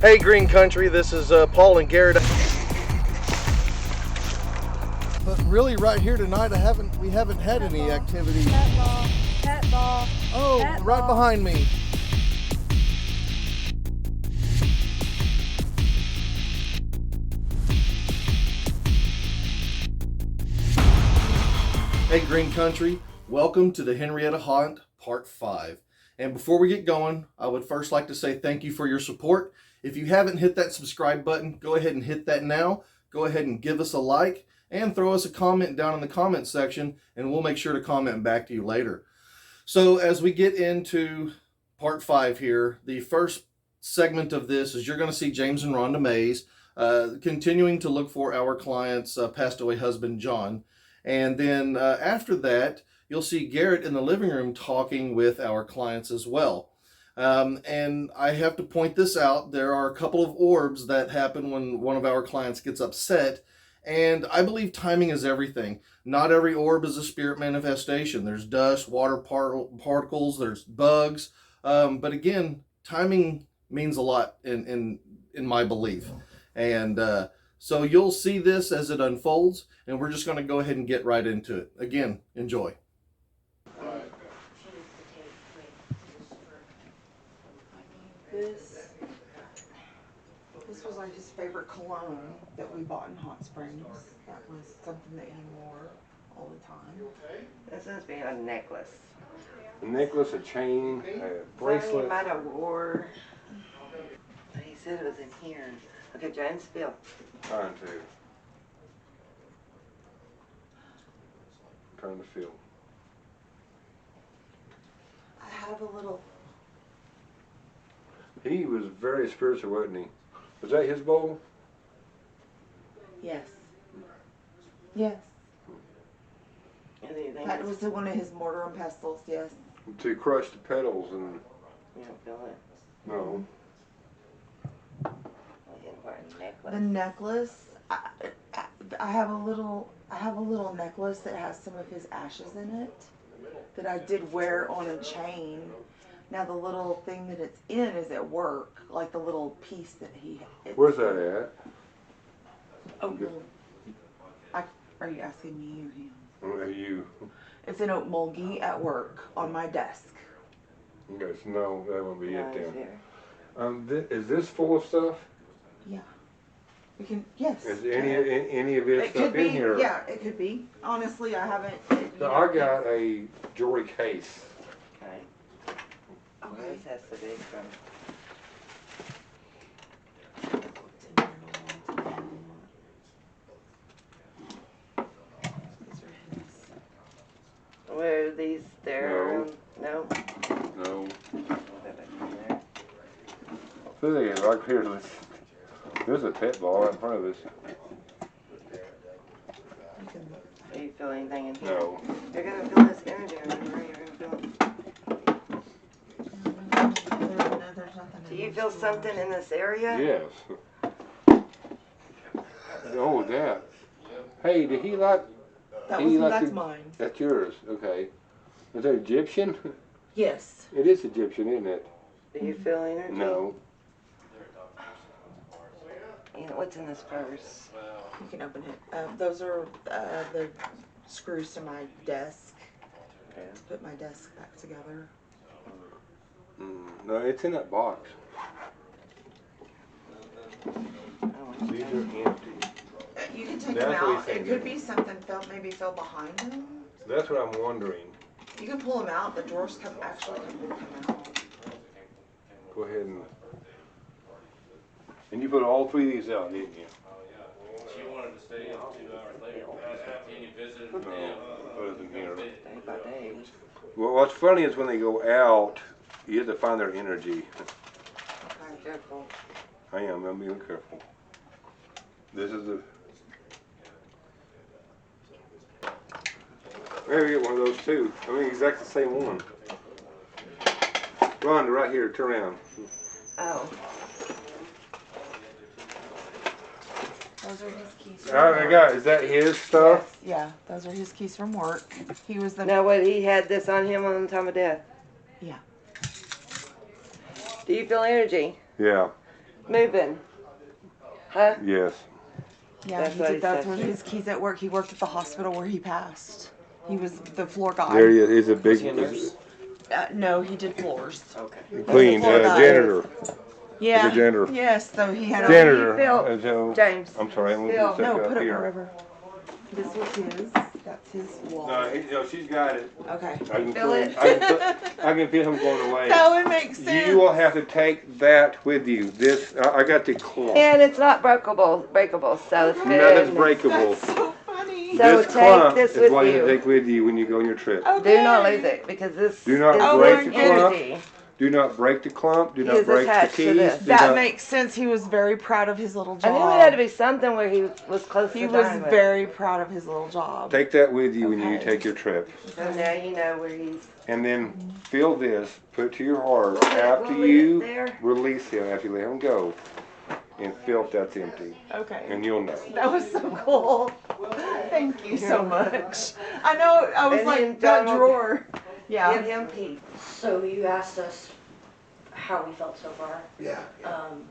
Hey Green Country, this is Paul and Garrett. But really right here tonight we haven't had any activity. Pet ball. Oh, Pet right ball. behind me. Hey Green Country, welcome to the Henryetta Haunt Part 5. And before we get going, I would first like to say thank you for your support. If you haven't hit that subscribe button, go ahead and hit that now. Go ahead and give us a like and throw us a comment down in the comment section, and we'll make sure to comment back to you later. So as we get into Part 5 here, the first segment of this is you're going to see James and Rhonda Mayes continuing to look for our client's passed away husband, John. And then after that, you'll see Garrett in the living room talking with our clients as well. And I have to point this out. There are a couple of orbs that happen when one of our clients gets upset. And I believe timing is everything. Not every orb is a spirit manifestation. There's dust, water particles, there's bugs. But again, timing means a lot in my belief. And so you'll see this as it unfolds, and we're just going to go ahead and get right into it. Again, enjoy. This was like his favorite cologne that we bought in Hot Springs. That was something that he wore all the time. This must be a necklace. A necklace, a chain, a bracelet. Something he might have wore. He said it was in here. Okay, James, feel. Trying to. Trying to feel. I have a little. He was very spiritual, wasn't he? Was that his bowl? Yes. Yes. Anything That was one of his mortar and pestles, yes. To crush the petals and. You don't feel it? No. I didn't wear a necklace. The necklace, I have a little necklace that has some of his ashes in it that I did wear on a chain. Now the little thing that it's in is at work, like the little piece that he. Where's that at? Oh, are you asking me or him? You. It's in Oakmulgee at work on my desk. Okay, so no, that won't be No, it it's then. here. Is this full of stuff? Yeah. We can, yes. Is any of this It stuff could be, in here? yeah, it could be. Honestly, I haven't. So I got a jewelry case. Okay. Okay. This has to be from. Where are these there? No. No. Put that back in there. So they right here. There's a pet ball right in front of us. Do you feel anything in here? No. You're gonna feel this energy, remember? You're gonna feel. There's nothing. Do you feel something in this area? Yes. Oh, that. Hey, did he like? That's mine. That's yours. Okay. Is that Egyptian? Yes. It is Egyptian, isn't it? Do you feel energy? No. You know, what's in this purse? You can open it. Those are the screws to my desk. Yeah. To put my desk back together. No, it's in that box. Oh, These are empty. You can take That's them what out. he's It could saying. be something maybe fell behind them. That's what I'm wondering. You can pull them out. The drawers actually come out. Go ahead and you put all three of these out, didn't you? She wanted to stay 2 hours later. Continue visiting No, them. put it in here. Day by day. Well, what's funny is when they go out, you have to find their energy. Okay, careful. I am. I'm being careful. This is the. Maybe get one of those too. I mean, exactly the same one. Rhonda, right here. Turn around. Oh. Those are his keys. I got. Is that his stuff? Yes, yeah, those are his keys from work. He was the. Now, what, he had this on him on the time of death? Yeah. Do you feel energy? Yeah. Moving. Huh? Yes. Yeah, That's what he that's said. where he's at work. He worked at the hospital where he passed. He was the floor guy. There he is. He's a big No, he did floors. Okay. clean floor guy. janitor. Yeah. Like a janitor. Yes, so he had Janitor. Phil. So, James. I'm sorry. I'm Phil. gonna No, up put it here. wherever. This was his. That's his wall. No, she's got it. Okay. I can Feel feel it? I can feel him going away. So it makes sense. You will have to take that with you. This I got the clump. And it's not breakable, so it's good. Nothing's breakable. That's so funny. So This take clump this is with what you you. take with you when you go on your trip. Okay. Do not lose it because this Do not is break the clump. energy. Do not break the clump. Do He not is break the attached to keys. this. Do That not- makes sense. He was very proud of his little I job. knew it had to be something where he was close He to was dying with. very proud of his little job. Take that with you when you Okay. take your trip. So now you know where he's. And then feel this, put it to your heart. We'll After leave it you there. release him, after you let him go, and feel if that's empty. Okay. And you'll know. That was so cool. Thank you so much. I know, I was And like, then that Donald- drawer. Give Yeah. him peace. So you asked us how we felt so far. Yeah, Um,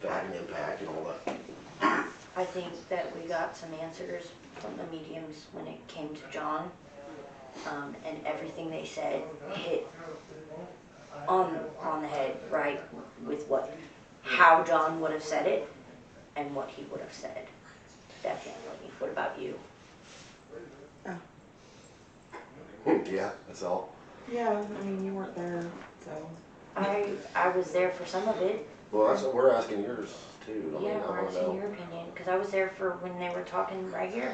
that and impact and all that. I think that we got some answers from the mediums when it came to John. And everything they said hit on the head, right, with how John would have said it and what he would have said. Definitely. What about you? Yeah, that's all. Yeah, I mean, you weren't there, so. I was there for some of it. Well, that's what we're asking yours too. I mean, Yeah, I we're wanna asking know. your opinion, because I was there for when they were talking right here.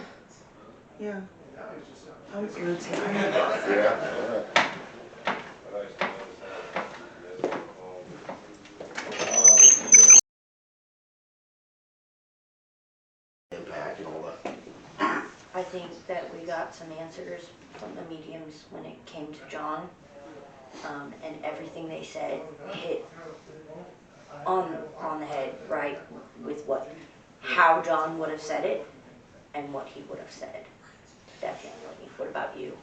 Yeah. I'm irritated. Yeah, alright. Impact and all that. I think that we got some answers from the mediums when it came to John. And everything they said hit on the head, right, with how John would have said it and what he would have said. Definitely. What about you?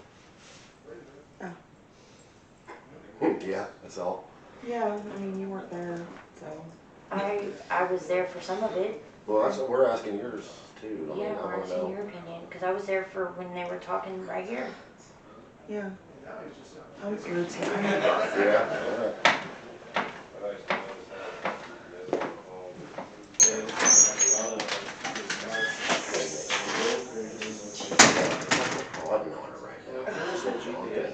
Yeah, that's all. Yeah, I mean, you weren't there, so. I was there for some of it. Well, that's what we're asking yours too. I mean, Yeah, I we're wanna asking know. your opinion, because I was there for when they were talking right here. Yeah. I'm irritated. Yeah, alright. Oh, I'm not right now. It's a John thing.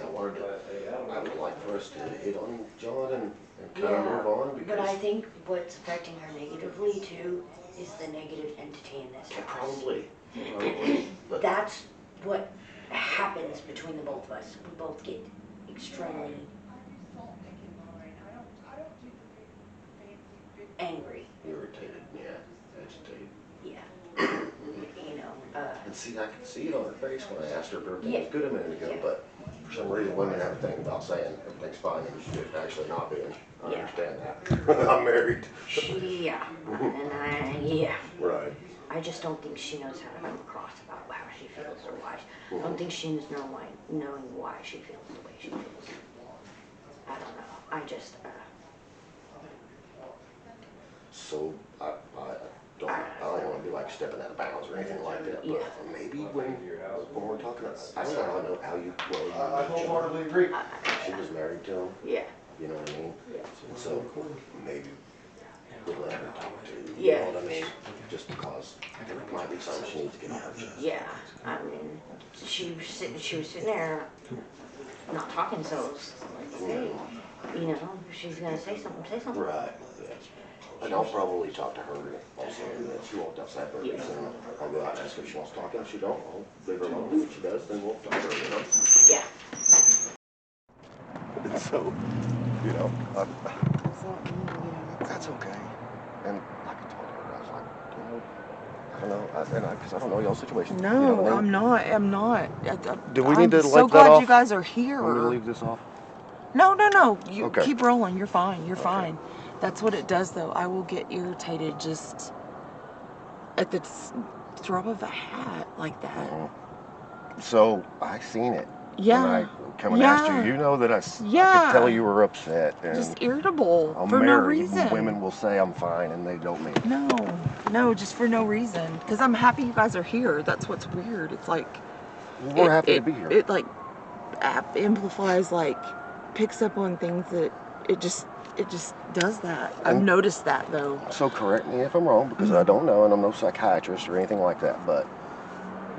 I would like for us to hit on John and kind of move on But I because think what's affecting her negatively too is the negative entity in this yeah, house. probably. But That's what happens between the both of us. We both get extremely angry. irritated, yeah, agitated. Yeah. You know, And see, I could see it on her face when I asked her if everything Yeah. was good a minute ago, Yeah. but for some reason women have a thing about saying everything's fine and it's actually not being. I Yeah. understand that. I'm married. yeah. And yeah. Right. I just don't think she knows how to come across about how she feels or why. I don't think she knows knowing why she feels the way she feels. I don't know. I just, So I don't want to be like stepping out of bounds or anything like that, but Yeah. maybe when we're talking, I don't know how you, well, I wholeheartedly agree. she was married to him, yeah. you know what I mean? And so maybe we'll let her talk to, you Yeah. know what I mean? Just because there might be something she needs to get off her chest. Yeah, I mean, she was sitting there, not talking, so it was like, hey, you know, if she's gonna say something, say something. Right, yes. And I'll probably talk to her also, and then she walked outside for a reason. I'll go out and ask her if she wants to talk, and if she don't, I'll leave her alone, and if she does, then we'll talk to her, you know? Yeah. And so, you know, that's okay. And like I told her, I was like, you know, I don't know, because I don't know y'all's situation. No, you know what I mean? I'm not. Do we need to I'm so wipe that glad off? you guys are here. Want me to leave this off? No. You Okay. keep rolling. You're fine. You're fine. That's what it does, though. I will get irritated just at the drop of a hat like that. So I seen it, Yeah. when I come and asked you. You know that I could tell you were upset. And just irritable I'm for no married, reason. and women will say I'm fine, and they don't mean it. No, just for no reason. Because I'm happy you guys are here. That's what's weird. It's like We're happy to be here. It like amplifies, like picks up on things that it just does that. I've noticed that though. So correct me if I'm wrong, because I don't know, and I'm no psychiatrist or anything like that, but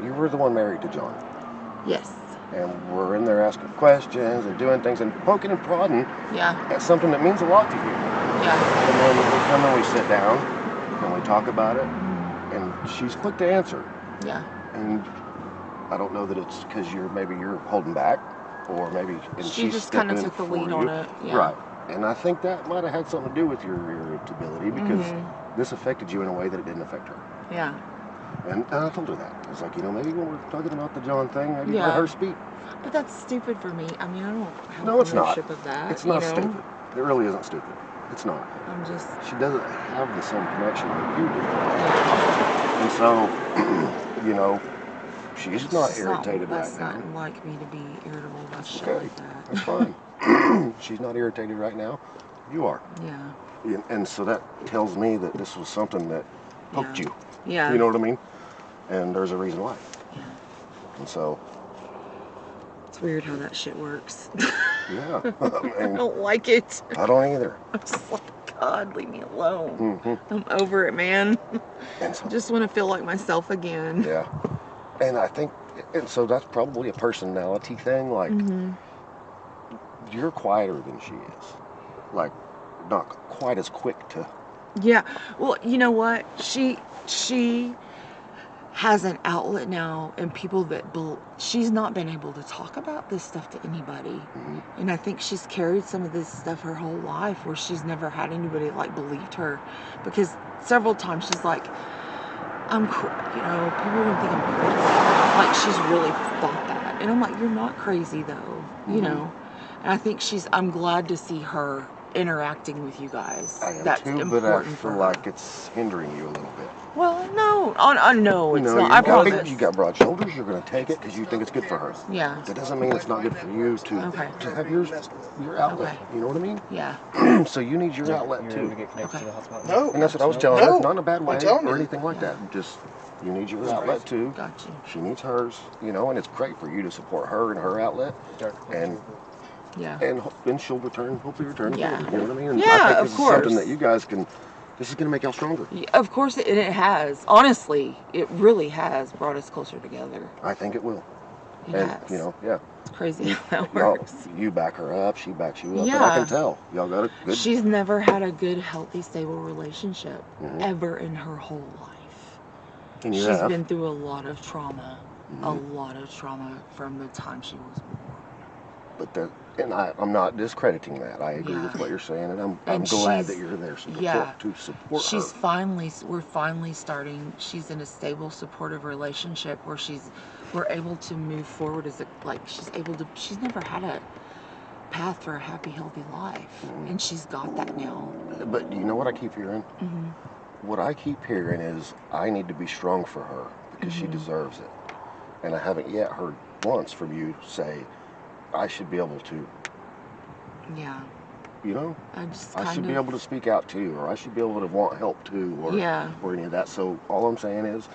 you were the one married to John. Yes. And we're in there asking questions and doing things and poking and prodding at something that means a lot to you. Yeah. And then we come and we sit down and we talk about it, and she's quick to answer. Yeah. And I don't know that it's because you're holding back, or maybe she just kind of took the lead on it. Yeah. Right. And I think that might have had something to do with your irritability, because this affected you in a way that it didn't affect her. Yeah. And I told her that. I was like, maybe when we're talking about the John thing, maybe let her speak. But that's stupid for me. I mean, I don't have ownership of that. It's not stupid. It really isn't stupid. It's not. She doesn't have the same connection that you do. And so, she's not irritated right now. That's not like me to be irritable about shit like that. That's fine. She's not irritated right now. You are. Yeah. And so that tells me that this was something that poked you. Yeah. You know what I mean? And there's a reason why. Yeah. And so. It's weird how that shit works. Yeah. I don't like it. I don't either. I'm just like, God, leave me alone. I'm over it, man. And so, I just want to feel like myself again. Yeah. And I think, and so that's probably a personality thing. Like, you're quieter than she is. Like, not quite as quick to. Yeah. Well, you know what? She has an outlet now, and people that she's not been able to talk about this stuff to anybody. And I think she's carried some of this stuff her whole life, where she's never had anybody like believed her, because several times she's like, people would think I'm crazy. Like, she's really thought that. And I'm like, you're not crazy though, you know? And I think I'm glad to see her interacting with you guys. I am That's too, important but I for feel her. like it's hindering you a little bit. Well, no, no, it's not. I You promise. got broad shoulders. You're going to take it because you think it's good for her. Yeah. That doesn't mean it's not good for you to have your outlet. Okay. You know what I mean? Yeah. So you need your outlet too. Okay. No. And that's what I was telling her. No. Not in a bad way I'm telling or you. anything like that. Just you need your outlet too. Got you. She needs hers. And it's great for you to support her and her outlet. And Yeah. and she'll hopefully return. Yeah. You know what I mean? And Yeah, I think of this is course. something that you guys can. This is going to make y'all stronger. Of course, it has. Honestly, it really has brought us closer together. I think it will. It And has. yeah. It's crazy how that Y'all, works. you back her up, she backs you up, Yeah. and I can tell. Y'all got a good... She's never had a good, healthy, stable relationship ever in her whole life. And you She's have. been through a lot of trauma. A lot of trauma from the time she was born. But I'm not discrediting that. I agree with what you're saying, and I'm glad that you're there to support her. We're finally starting. She's in a stable, supportive relationship where we're able to move forward she's never had a path for a happy, healthy life, and she's got that now. But you know what I keep hearing? What I keep hearing is I need to be strong for her because she deserves it, and I haven't yet heard once from you say I should be able to. Yeah. I should be able to speak out too, or I should be able to want help too, or any of that. So all I'm saying is,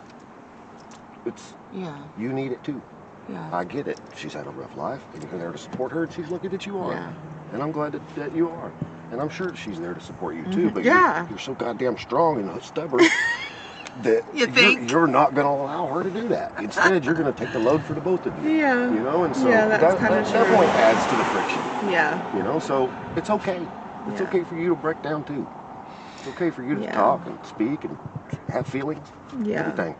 you need it too. Yeah. I get it. She's had a rough life, and you're there to support her, and she's lucky that you are. Yeah. And I'm glad that you are. And I'm sure she's there to support you too, but you're so goddamn strong and stubborn that you're not going to allow her to do that. Instead, you're going to take the load for the both of you. Yeah. And so that definitely adds to the friction. Yeah. So it's okay. It's okay for you to break down too. It's okay for you to talk and speak and have feelings. Yeah. Everything.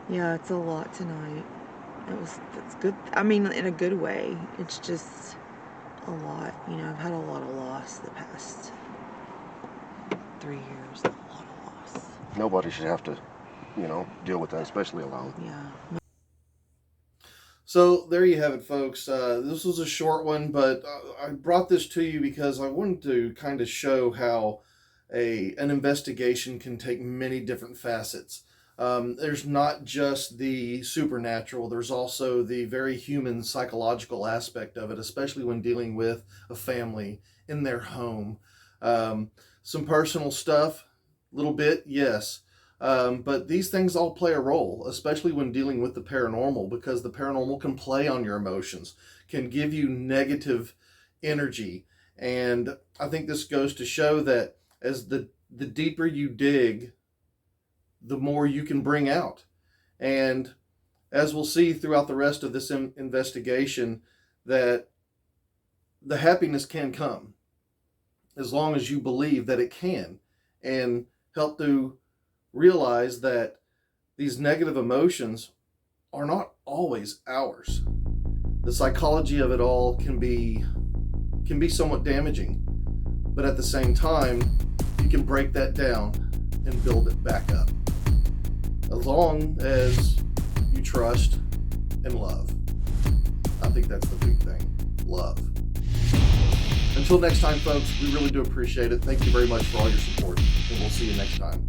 Yeah, it's a lot tonight. It's good. I mean, in a good way. It's just a lot. I've had a lot of loss the past 3 years. A lot of loss. Nobody should have to, deal with that, especially alone. Yeah. So there you have it, folks. This was a short one, but I brought this to you because I wanted to kind of show how an investigation can take many different facets. There's not just the supernatural, there's also the very human psychological aspect of it, especially when dealing with a family in their home. Some personal stuff, a little bit, yes. But these things all play a role, especially when dealing with the paranormal, because the paranormal can play on your emotions, can give you negative energy. And I think this goes to show that as the deeper you dig, the more you can bring out. And as we'll see throughout the rest of this investigation, that the happiness can come as long as you believe that it can, and help to realize that these negative emotions are not always ours. The psychology of it all can be somewhat damaging, but at the same time, you can break that down and build it back up, as long as you trust and love. I think that's the big thing, love. Until next time, folks, we really do appreciate it. Thank you very much for all your support, and we'll see you next time.